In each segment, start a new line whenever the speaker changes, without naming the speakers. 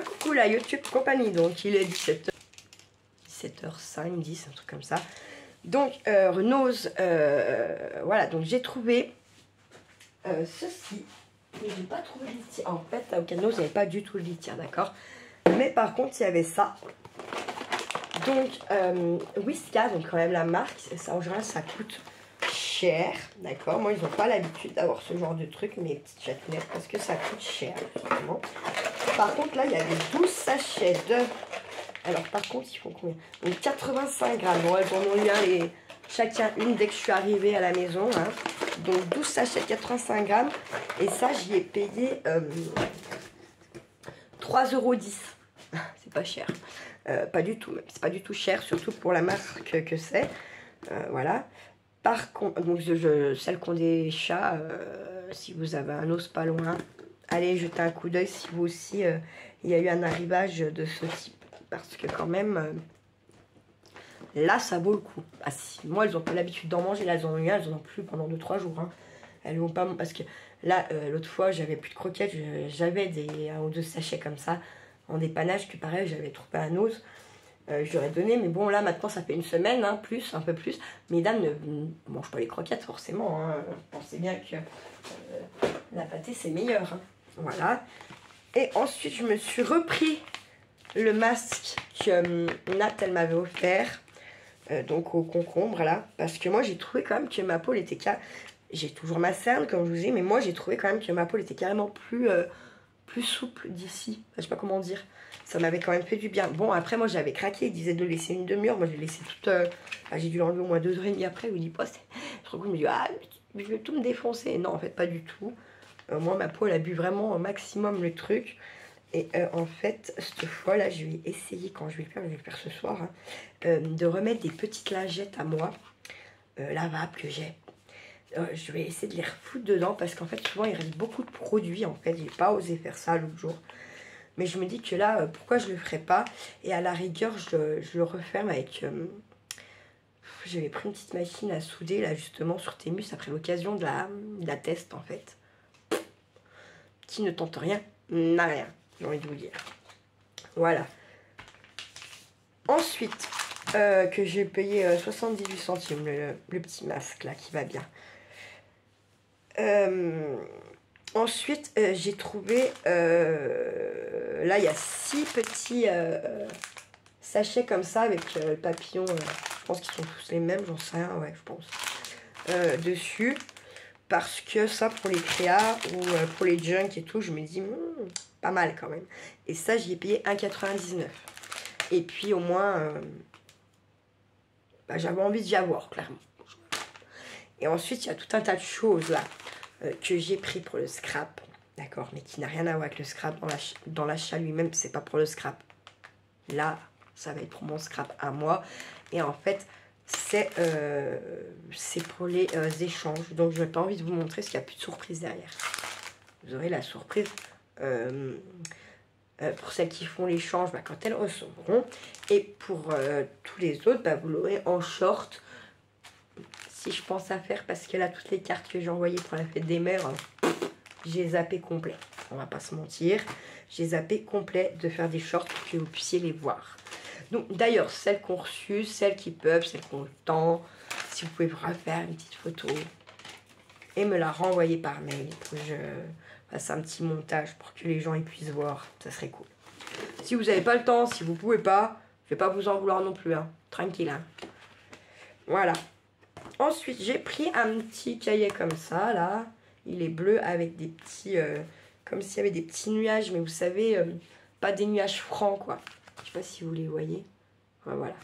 Coucou la YouTube compagnie, donc il est 17h05, 10, un truc comme ça. Donc Renose, voilà, donc j'ai trouvé ceci. Mais j'ai pas trouvé le litière. En fait, au Canos, il n'y avait pas du tout le litière, d'accord. Mais par contre, il y avait ça. Donc, Whiskas, donc quand même la marque, ça en général, ça coûte cher, d'accord. Moi, ils n'ont pas l'habitude d'avoir ce genre de truc, mes petites chatounettes, parce que ça coûte cher, justement. Par contre, là, il y avait 12 sachets de... Alors, par contre, ils font combien? Donc, 85 grammes. Bon, elles en ont eu chacun une dès que je suis arrivée à la maison. Hein. Donc, 12 sachets, 85 grammes. Et ça, j'y ai payé 3,10 €. C'est pas cher. Pas du tout, c'est pas du tout cher, surtout pour la marque que c'est. Voilà. Par contre, donc celles qui ont des chats, si vous avez un os pas loin, allez jeter un coup d'œil si vous aussi il y a eu un arrivage de ce type. Parce que quand même, là ça vaut le coup. Ah, si, moi elles n'ont pas l'habitude d'en manger, là elles en ont eu un, elles en ont plus pendant 2-3 jours. Hein. Elles vont pas, parce que là, l'autre fois j'avais plus de croquettes, j'avais un ou deux sachets comme ça, en dépannage, que pareil j'avais trouvé un os. J'aurais donné, mais bon là maintenant ça fait une semaine, hein, un peu plus. Mesdames ne mangent pas les croquettes forcément, hein. Pensez bien que la pâtée c'est meilleur, hein. Voilà. Et ensuite je me suis repris le masque que Nat elle m'avait offert, donc au concombre là, parce que moi j'ai trouvé quand même que ma peau était j'ai toujours ma cerne comme je vous dis, mais moi j'ai trouvé quand même que ma peau était carrément plus souple d'ici, enfin, je sais pas comment dire. Ça m'avait quand même fait du bien. Bon, après, moi, j'avais craqué. Il disait de laisser une demi-heure. Moi, je l'ai laissé toute... j'ai dû l'enlever au moins 2h30 après. Il me dit, pas, je me dis, ah, je vais tout me défoncer. Non, en fait, pas du tout. Moi, ma peau, elle a bu vraiment au maximum le truc. Et en fait, cette fois-là, je vais essayer, quand je vais le faire ce soir, hein, de remettre des petites lingettes à moi, lavables que j'ai. Je vais essayer de les refoutre dedans parce qu'en fait, souvent, il reste beaucoup de produits. En fait, j'ai pas osé faire ça l'autre jour. Mais je me dis que là, pourquoi je le ferais pas? Et à la rigueur, je le referme avec... J'avais pris une petite machine à souder, là, justement, sur Temu, après l'occasion de la test, en fait. Qui ne tente rien, n'a rien, j'ai envie de vous dire. Voilà. Ensuite, que j'ai payé 78 centimes, le petit masque, là, qui va bien. Ensuite, j'ai trouvé, là il y a 6 petits sachets comme ça avec le papillon, je pense qu'ils sont tous les mêmes, j'en sais rien, ouais je pense, dessus, parce que ça pour les créas ou pour les junk et tout, je me dis, pas mal quand même. Et ça j'y ai payé 1,99 €. Et puis au moins, bah, j'avais envie d'y avoir, clairement. Et ensuite il y a tout un tas de choses là. Que j'ai pris pour le scrap, d'accord, mais qui n'a rien à voir avec le scrap dans l'achat lui-même, c'est pas pour le scrap. Là, ça va être pour mon scrap à moi. Et en fait, c'est pour les échanges. Donc, je n'ai pas envie de vous montrer parce qu'il n'y a plus de surprise derrière. Vous aurez la surprise pour celles qui font l'échange bah, quand elles recevront. Et pour tous les autres, bah, vous l'aurez en short. Si je pense à faire, parce que là, toutes les cartes que j'ai envoyées pour la fête des mères, j'ai zappé complet. On va pas se mentir. J'ai zappé complet de faire des shorts pour que vous puissiez les voir. Donc, d'ailleurs, celles qu'on reçu, celles qui peuvent, celles qui ont le temps, si vous pouvez vous refaire une petite photo et me la renvoyer par mail pour que je fasse un petit montage pour que les gens y puissent voir. Ça serait cool. Si vous n'avez pas le temps, si vous pouvez pas, je vais pas vous en vouloir non plus. Hein. Tranquille. Hein. Voilà. Ensuite, j'ai pris un petit cahier comme ça, là. Il est bleu avec des petits... comme s'il y avait des petits nuages, mais vous savez, pas des nuages francs, quoi. Je sais pas si vous les voyez. Ouais, voilà.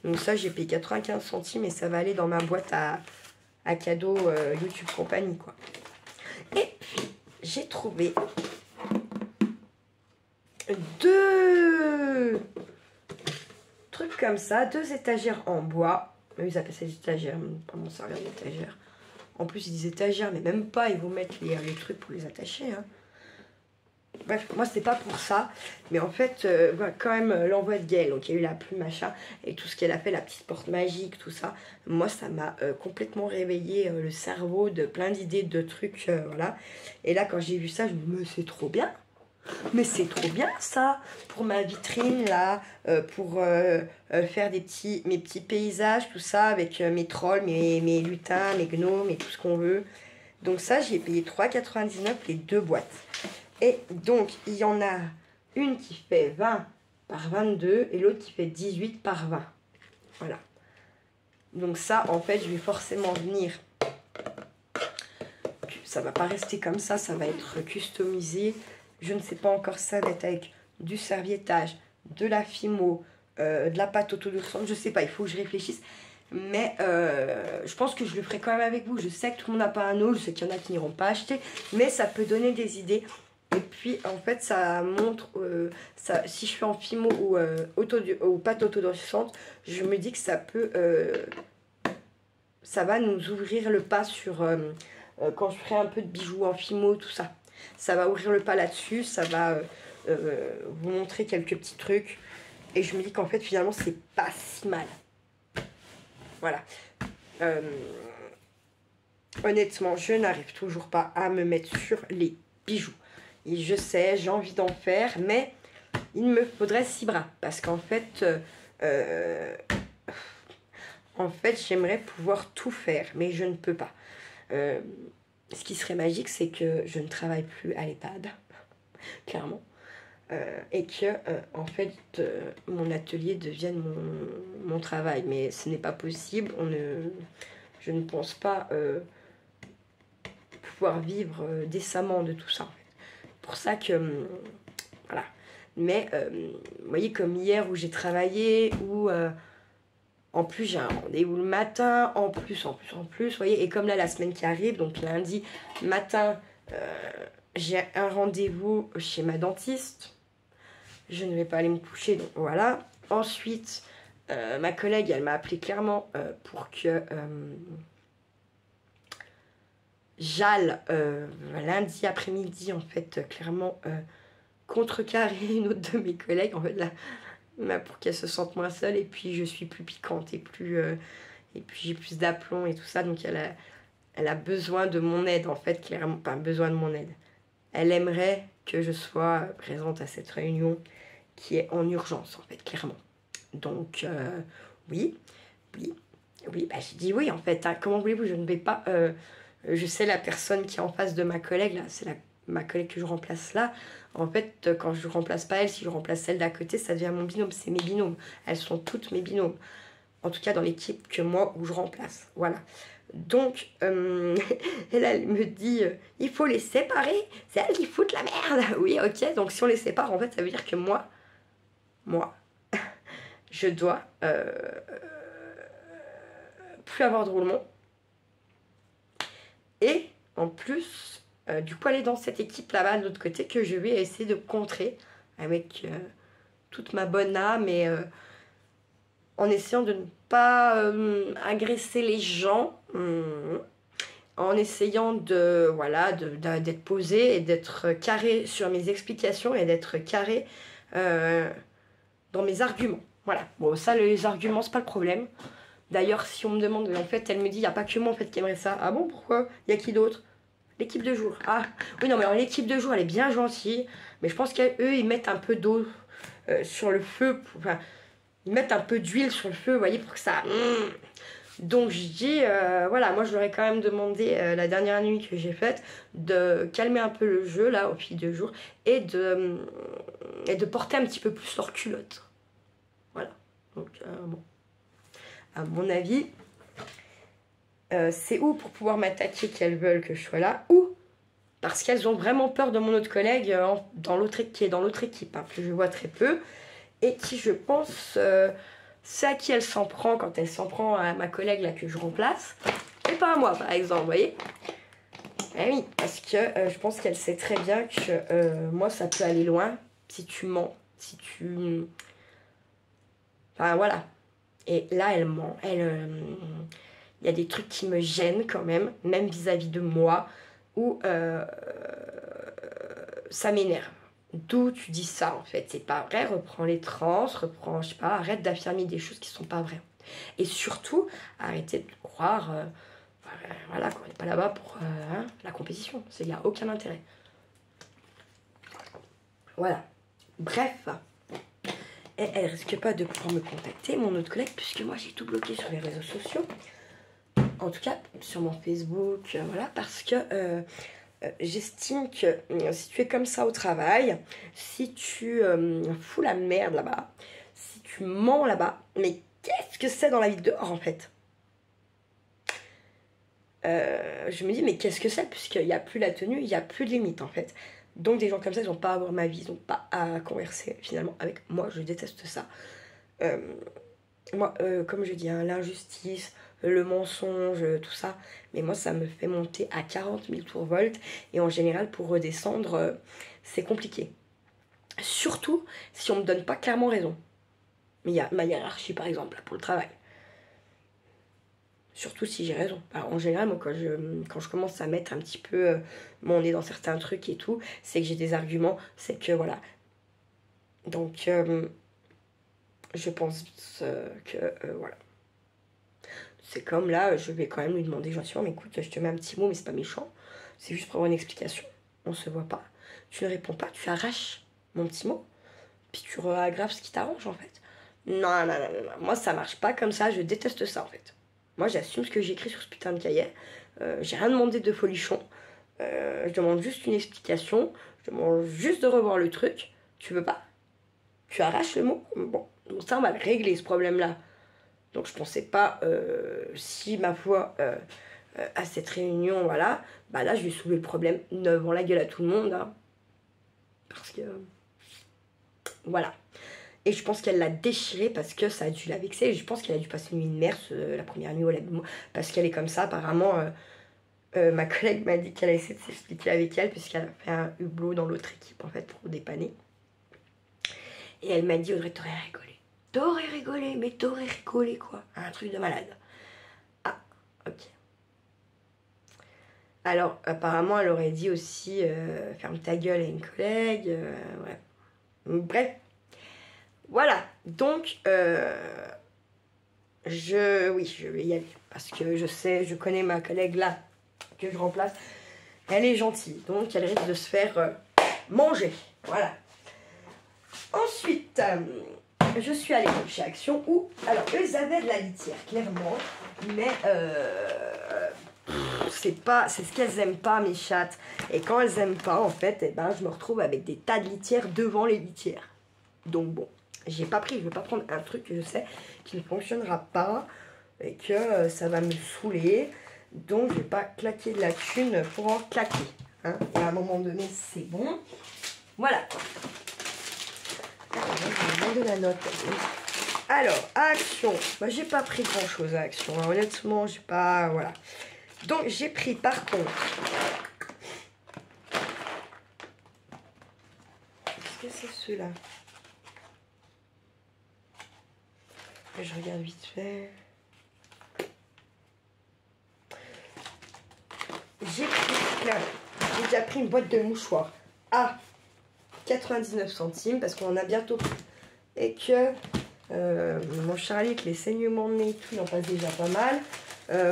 Donc ça, j'ai payé 95 centimes et ça va aller dans ma boîte à cadeaux YouTube Compagnie, quoi. Et puis, j'ai trouvé 2 trucs comme ça, 2 étagères en bois. Ils appellent ça des étagères, pas m'en servir d'étagères. En plus, ils disent étagères, mais même pas, ils vous mettent les trucs pour les attacher. Hein. Bref, moi, c'est pas pour ça. Mais en fait, voilà, quand même, l'envoi de Gaëlle. Donc, il y a eu la plume, machin, et tout ce qu'elle a fait, la petite porte magique, tout ça. Moi, ça m'a complètement réveillé le cerveau de plein d'idées, de trucs, voilà. Et là, quand j'ai vu ça, je me dis, mais c'est trop bien. Mais c'est trop bien ça, pour ma vitrine là, pour faire mes petits paysages, tout ça, avec mes trolls, mes lutins, mes gnomes et tout ce qu'on veut. Donc ça, j'ai payé 3,99 les 2 boîtes. Et donc, il y en a une qui fait 20 par 22 et l'autre qui fait 18 par 20. Voilà. Donc ça, en fait, je vais forcément venir. Ça va pas rester comme ça va être customisé. Je ne sais pas encore, ça va être avec du serviettage, de la fimo, de la pâte autodurcissante. Je sais pas, il faut que je réfléchisse. Mais je pense que je le ferai quand même avec vous. Je sais que tout le monde n'a pas un eau, je sais qu'il y en a qui n'iront pas acheter. Mais ça peut donner des idées. Et puis, en fait, ça montre, si je fais en fimo ou pâte autodurcissante, je me dis que ça peut, ça va nous ouvrir le pas sur, quand je ferai un peu de bijoux en fimo, tout ça. Ça va ouvrir le pas là-dessus, ça va vous montrer quelques petits trucs. Et je me dis qu'en fait, finalement, c'est pas si mal. Voilà. Honnêtement, je n'arrive toujours pas à me mettre sur les bijoux. Et je sais, j'ai envie d'en faire, mais il me faudrait 6 bras. Parce qu'en fait, j'aimerais pouvoir tout faire, mais je ne peux pas. Ce qui serait magique, c'est que je ne travaille plus à l'EHPAD, clairement. Et que, en fait, mon atelier devienne mon travail. Mais ce n'est pas possible. Je ne pense pas pouvoir vivre décemment de tout ça, en fait. Pour ça que, voilà. Mais, vous voyez, comme hier où j'ai travaillé, où en plus j'ai un rendez-vous le matin, en plus, vous voyez. Et comme là, la semaine qui arrive, donc lundi matin, j'ai un rendez-vous chez ma dentiste. Je ne vais pas aller me coucher, donc voilà. Ensuite, ma collègue, elle m'a appelé clairement pour que j'aille lundi après-midi, en fait, clairement contrecarrer une autre de mes collègues, en fait, là, pour qu'elle se sente moins seule. Et puis, je suis plus piquante et puis j'ai plus d'aplomb et tout ça. Donc, elle a besoin de mon aide, en fait, clairement. Pas besoin de mon aide. Elle aimerait que je sois présente à cette réunion qui est en urgence, en fait, clairement. Donc, oui, bah, j'ai dit oui, en fait. Hein, comment voulez-vous, je ne vais pas... je sais, la personne qui est en face de ma collègue, là, c'est ma collègue que je remplace là. En fait, quand je ne remplace pas elle, si je remplace celle d'à côté, ça devient mon binôme. C'est mes binômes. Elles sont toutes mes binômes. En tout cas, dans l'équipe que moi, où je remplace. Voilà. Donc, elle me dit, il faut les séparer. C'est elles qui foutent la merde. Oui, ok. Donc, si on les sépare, en fait, ça veut dire que moi, je dois plus avoir de roulement. Et en plus, du coup, aller dans cette équipe là-bas de l'autre côté que je vais essayer de contrer avec toute ma bonne âme et en essayant de ne pas agresser les gens, en essayant de voilà d'être posée et d'être carré sur mes explications et d'être carré dans mes arguments. Voilà, bon ça les arguments c'est pas le problème. D'ailleurs si on me demande, en fait elle me dit il n'y a pas que moi en fait qui aimerait ça. Ah bon, pourquoi? Il y a qui d'autre? L'équipe de jour. Ah oui non mais alors l'équipe de jour elle est bien gentille, mais je pense qu'eux ils mettent un peu d'eau sur le feu, enfin ils mettent un peu d'huile sur le feu, vous voyez, pour que ça... Donc je dis, voilà, moi je leur ai quand même demandé la dernière nuit que j'ai faite de calmer un peu le jeu là au fil de jour et de porter un petit peu plus leur culotte. Voilà. Donc bon, à mon avis, c'est ou pour pouvoir m'attaquer qu'elles veulent que je sois là, ou parce qu'elles ont vraiment peur de mon autre collègue qui est dans l'autre équipe, hein, que je vois très peu, et qui je pense... c'est à qui elle s'en prend quand elle s'en prend à ma collègue là que je remplace et pas à moi par exemple, vous voyez. Eh oui, parce que je pense qu'elle sait très bien que moi ça peut aller loin si tu mens, si tu... Enfin voilà. Et là elle ment, il y a des trucs qui me gênent quand même vis-à-vis de moi, où ça m'énerve. D'où tu dis ça en fait, c'est pas vrai, reprends les trans, je sais pas, arrête d'affirmer des choses qui sont pas vraies. Et surtout, arrêtez de croire, voilà, qu'on n'est pas là-bas pour la compétition, il n'y a aucun intérêt. Voilà. Bref. Et elle risque pas de pouvoir me contacter, mon autre collègue, puisque moi j'ai tout bloqué sur les réseaux sociaux. En tout cas, sur mon Facebook, voilà, parce que j'estime que si tu es comme ça au travail, si tu fous la merde là-bas, si tu mens là-bas, mais qu'est-ce que c'est dans la vie de dehors en fait? Je me dis, mais qu'est-ce que c'est? Puisqu'il n'y a plus la tenue, il n'y a plus de limite en fait. Donc des gens comme ça, ils n'ont pas à avoir ma vie, ils n'ont pas à converser finalement avec moi, je déteste ça. Euh, Moi, comme je dis, hein, l'injustice, le mensonge, tout ça, mais moi, ça me fait monter à 40 000 tours-volts. Et en général, pour redescendre, c'est compliqué. Surtout si on me donne pas clairement raison. Mais il y a ma hiérarchie, par exemple, pour le travail. Surtout si j'ai raison. Alors, en général, moi, quand je commence à mettre un petit peu mon nez dans certains trucs et tout, c'est que j'ai des arguments, c'est que voilà. Donc, je pense que voilà. C'est comme là, je vais quand même lui demander gentiment, mais écoute, je te mets un petit mot, mais c'est pas méchant. C'est juste pour avoir une explication. On se voit pas. Tu ne réponds pas, tu arraches mon petit mot. Puis tu aggraves ce qui t'arrange en fait. Non, non, non, non, non. Moi ça marche pas comme ça, je déteste ça en fait. Moi j'assume ce que j'écris sur ce putain de cahier. J'ai rien demandé de folichon. Je demande juste une explication. Je demande juste de revoir le truc. Tu veux pas? Tu arraches le mot? Bon, donc ça on va le régler ce problème-là. Donc je pensais pas, si ma foi, à cette réunion, voilà, bah là je vais soulever le problème devant la gueule à tout le monde, hein, parce que, voilà. Et je pense qu'elle l'a déchiré parce que ça a dû la vexer, et je pense qu'elle a dû passer une nuit de merde, la première nuit, parce qu'elle est comme ça, apparemment, ma collègue m'a dit qu'elle a essayé de s'expliquer avec elle, puisqu'elle a fait un hublot dans l'autre équipe, en fait, pour dépanner. Et elle m'a dit, Audrey, t'aurais rigolé. T'aurais rigolé, mais t'aurais rigolé, quoi. Un truc de malade. Ah, ok. Alors, apparemment, elle aurait dit aussi ferme ta gueule à une collègue. Ouais. Bref. Voilà. Donc, oui, je vais y aller. Parce que je sais, je connais ma collègue là, que je remplace. Elle est gentille. Donc, elle risque de se faire manger. Voilà. Ensuite, je suis allée chez Action où, alors, eux, ils avaient de la litière, clairement. Mais, c'est ce qu'elles aiment pas, mes chattes. Et quand elles aiment pas, en fait, eh ben, je me retrouve avec des tas de litières devant les litières. Donc bon, j'ai pas pris, je vais pas prendre un truc que je sais qui ne fonctionnera pas et que ça va me saouler. Donc je vais pas claquer de la thune pour en claquer. Hein. Et à un moment donné, c'est bon. Voilà. Alors, je vais demander la note. Alors, à Action, bah, j'ai pas pris grand chose à Action. Hein. Honnêtement, j'ai pas. Voilà. Donc j'ai pris par contre. Qu'est-ce que c'est ceux-là? Je regarde vite fait. J'ai déjà pris une boîte de mouchoirs à 99 centimes parce qu'on en a bientôt plus. Et que mon Charlie avec les saignements de nez et tout, il en passe déjà pas mal.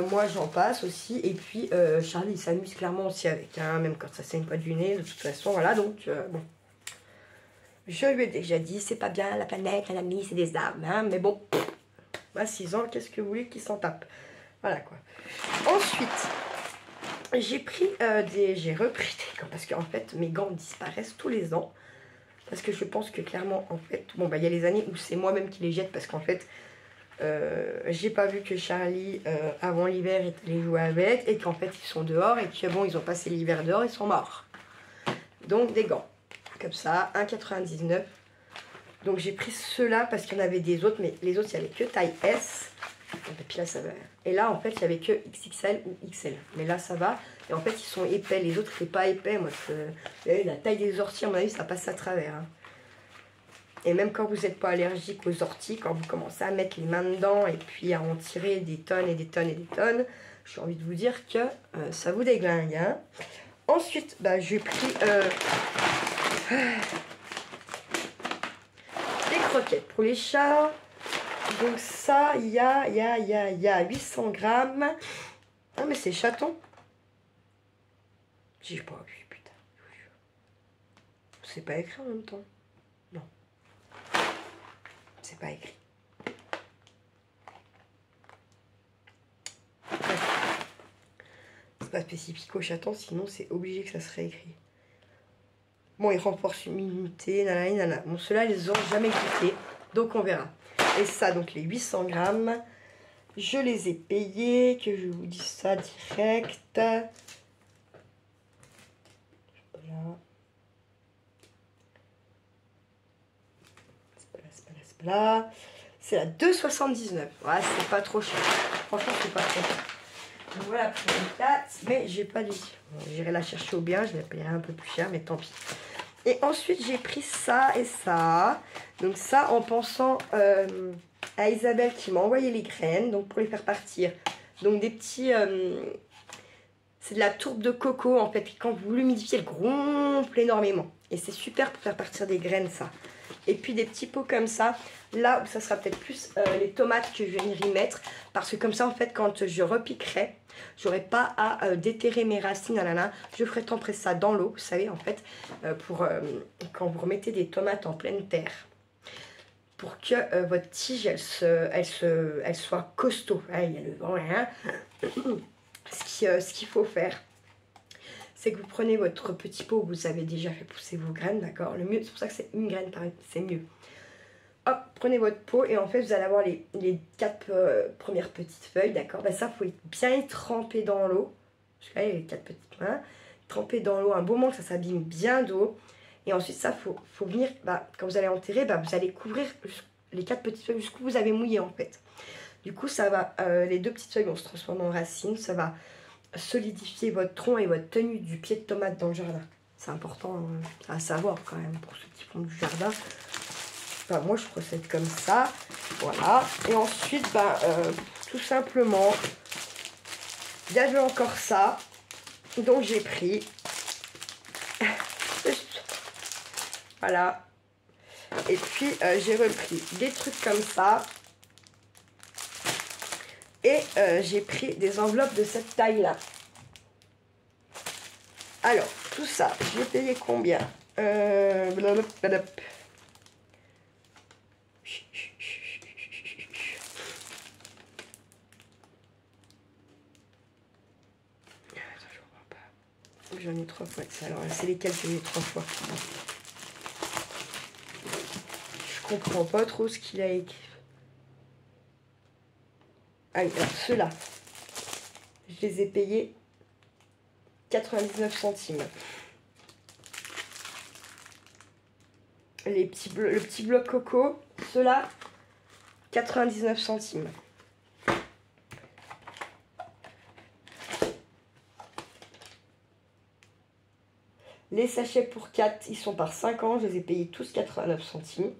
Moi j'en passe aussi. Et puis Charlie il s'amuse clairement aussi avec, hein, même quand ça saigne pas du nez. De toute façon, voilà. Donc bon. Je lui ai déjà dit, c'est pas bien la planète, la amie, c'est des arbres. Hein, mais bon, à 6 ans, qu'est-ce que vous voulez qu'il s'en tape? Voilà quoi. Ensuite, j'ai repris des gants parce qu'en fait mes gants disparaissent tous les ans. Parce que je pense que clairement, en fait, bon bah il y a les années où c'est moi-même qui les jette parce qu'en fait, j'ai pas vu que Charlie, avant l'hiver, est allé jouer avec et qu'en fait ils sont dehors et que bon, ils ont passé l'hiver dehors, ils sont morts. Donc des gants, comme ça, 1,99 €. Donc j'ai pris ceux-là parce qu'il y en avait des autres, mais les autres il n'y avait que taille S. Et puis là ça va. Et là en fait il n'y avait que XXL ou XL. Mais là ça va. Et en fait ils sont épais. Les autres c'est pas épais. Moi la taille des orties à mon avis ça passe à travers. Hein. Et même quand vous n'êtes pas allergique aux orties, quand vous commencez à mettre les mains dedans et puis à en tirer des tonnes et des tonnes et des tonnes, j'ai envie de vous dire que ça vous déglingue. Hein. Ensuite bah, j'ai pris des croquettes pour les chats. Donc ça, il y a 800 grammes. Ah mais c'est chaton. J'ai pas vu, putain. C'est pas écrit en même temps. Non. C'est pas écrit. C'est pas spécifique au chaton, sinon c'est obligé que ça serait écrit. Bon, il renforce l'immunité, nanana, nanana. Bon, ceux-là, ils n'ont jamais goûté, donc on verra. Et ça, donc les 800 grammes, je les ai payés, que je vous dis ça direct. Voilà. C'est pas là. C'est la 2,79. Ouais, c'est pas trop cher. Franchement, c'est pas trop cher. Donc voilà pour les dates, mais j'ai pas dit. Bon, j'irai la chercher au bien, je la payerai un peu plus cher, mais tant pis. Et ensuite, j'ai pris ça et ça. Donc ça, en pensant à Isabelle qui m'a envoyé les graines, donc pour les faire partir. Donc des petits... c'est de la tourbe de coco, en fait. Quand vous l'humidifiez, elle gonfle énormément. Et c'est super pour faire partir des graines, ça. Et puis des petits pots comme ça. Là où ça sera peut-être plus les tomates que je vais y mettre. Parce que comme ça, en fait, quand je repiquerai, j'aurai pas à déterrer mes racines. Nanana. Je ferai tremper ça dans l'eau, vous savez, en fait, pour quand vous remettez des tomates en pleine terre. Pour que votre tige, elle soit costaud. Ah, il y a le vent, hein. Ce qu'il faut faire, c'est que vous prenez votre petit pot où vous avez déjà fait pousser vos graines, d'accord. Le mieux, c'est pour ça que c'est une graine, c'est mieux. Hop, prenez votre pot et en fait, vous allez avoir les 4 premières petites feuilles, d'accord. Ben, ça, il faut bien y tremper dans l'eau. Parce que là, il y a les 4 petites mains. Tremper dans l'eau un beau moment que ça s'abîme bien d'eau. Et ensuite, ça, faut venir, quand vous allez enterrer, vous allez couvrir les 4 petites feuilles jusqu'où vous avez mouillé, en fait. Du coup, ça va, les 2 petites feuilles vont se transformer en racines. Ça va solidifier votre tronc et votre tenue du pied de tomate dans le jardin. C'est important à savoir quand même pour ceux qui font du jardin. Enfin, moi, je procède comme ça. Voilà. Et ensuite, tout simplement, il y avait encore ça. Donc, j'ai pris. Voilà. Et puis, j'ai repris des trucs comme ça. Et j'ai pris des enveloppes de cette taille-là. Alors, tout ça, j'ai payé combien J'en ai 3 fois. Alors, c'est lesquels que j'ai 3 fois? Je comprends pas trop ce qu'il a écrit. Ah oui, alors ceux-là, je les ai payés 99 centimes. Le petit bloc coco, ceux-là, 99 centimes. Les sachets pour 4, ils sont par 5 ans. Je les ai payés tous 89 centimes.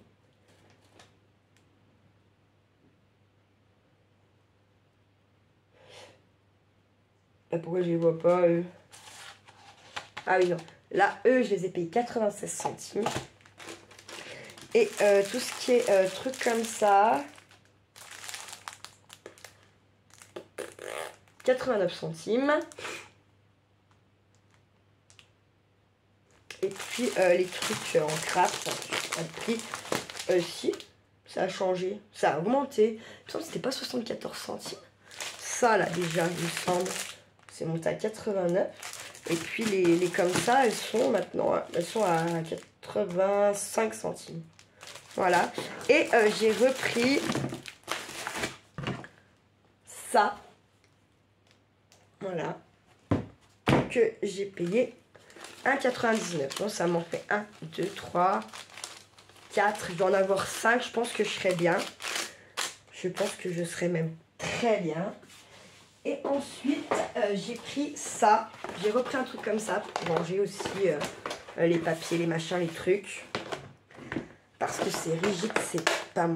Pourquoi je les vois pas, eux? Ah oui, non. Là, eux, je les ai payés 96 centimes. Et tout ce qui est truc comme ça, 89 centimes. Et puis les trucs en craft, à prix, si, ça a changé, ça a augmenté. Il me semble que c'était pas 74 centimes. Ça, là, déjà, il me semble, c'est monté à 89. Et puis les comme ça, elles sont maintenant, elles sont à 85 centimes. Voilà. Et j'ai repris ça. Voilà. Que j'ai payé 1,99. Bon, ça m'en fait 1, 2, 3, 4. Je dois en avoir 5. Je pense que je serai bien. Je pense que je serai même très bien. Et ensuite, j'ai pris ça. J'ai repris un truc comme ça pour ranger aussi les papiers, les machins, les trucs. Parce que c'est rigide, c'est pas...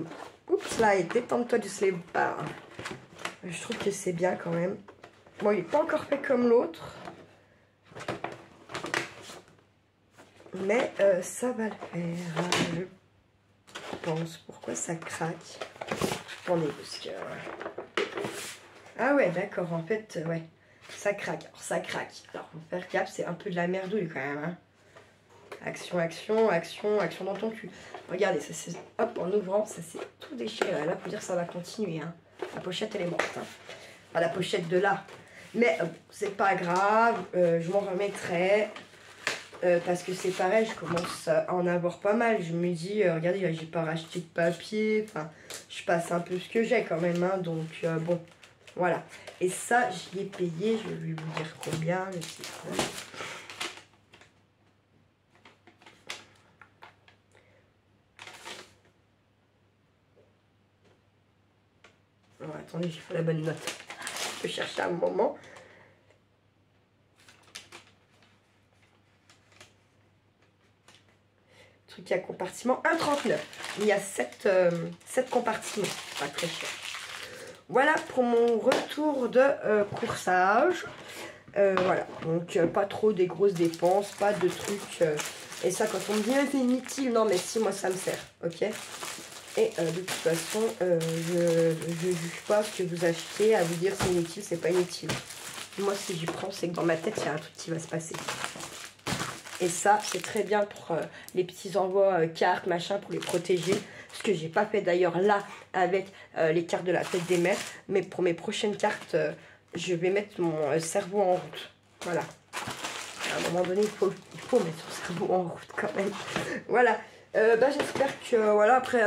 Oups là, et détends-toi du slave bar. Je trouve que c'est bien quand même. Bon, il n'est pas encore fait comme l'autre. Mais ça va le faire, je pense. Pourquoi ça craque? Attendez, parce que... Ah ouais, d'accord, en fait, ouais. Ça craque, alors ça craque. Alors, faut faire gaffe, c'est un peu de la merdouille quand même, hein. Action, action, action, action dans ton cul. Regardez, ça c'est... Hop, en ouvrant, ça c'est tout déchiré. Là, pour dire ça va continuer. Hein. La pochette, elle est morte. Hein. Enfin, la pochette de là. Mais c'est pas grave, je m'en remettrai. Parce que c'est pareil, je commence à en avoir pas mal. Je me dis, regardez, là, j'ai pas racheté de papier. Enfin, je passe un peu ce que j'ai quand même. Hein, donc, bon, voilà. Et ça, j'y ai payé. Je vais vous dire combien. Je sais pas. Oh, attendez, j'ai pas la bonne note. Je peux chercher un moment. Truc à compartiment 1,39. Il y a 7 compartiments. Pas très cher. Voilà pour mon retour de coursage. Voilà. Donc pas trop des grosses dépenses, pas de trucs. Et ça, quand on me dit c'est inutile, non mais si, moi ça me sert. Ok. Et de toute façon, je ne juge pas ce que vous achetez à vous dire c'est inutile, c'est pas inutile. Moi, si j'y prends, c'est que dans ma tête, il y a un truc qui va se passer. Et ça, c'est très bien pour les petits envois cartes, machin, pour les protéger. Ce que j'ai pas fait d'ailleurs là, avec les cartes de la fête des mères. Mais pour mes prochaines cartes, je vais mettre mon cerveau en route. Voilà. À un moment donné, il faut mettre son cerveau en route quand même. Voilà. J'espère que, voilà, après...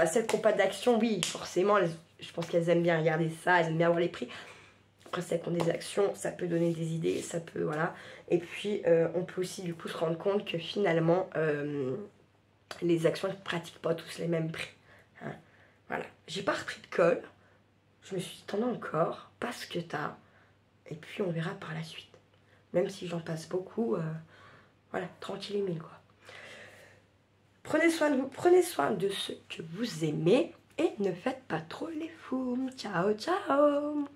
celles qui n'ont pas d'action, oui, forcément, je pense qu'elles aiment bien regarder ça, elles aiment bien voir les prix. Après, celles qui ont des actions, ça peut donner des idées, ça peut, voilà. Et puis, on peut aussi, du coup, se rendre compte que finalement, les actions ne pratiquent pas tous les mêmes prix. Hein. Voilà. J'ai pas repris de colle. Je me suis dit, t'en as encore, passe ce que t'as. Et puis, on verra par la suite. Même si j'en passe beaucoup, voilà, tranquille et mille, quoi. Prenez soin de vous, prenez soin de ceux que vous aimez et ne faites pas trop les fous. Ciao, ciao!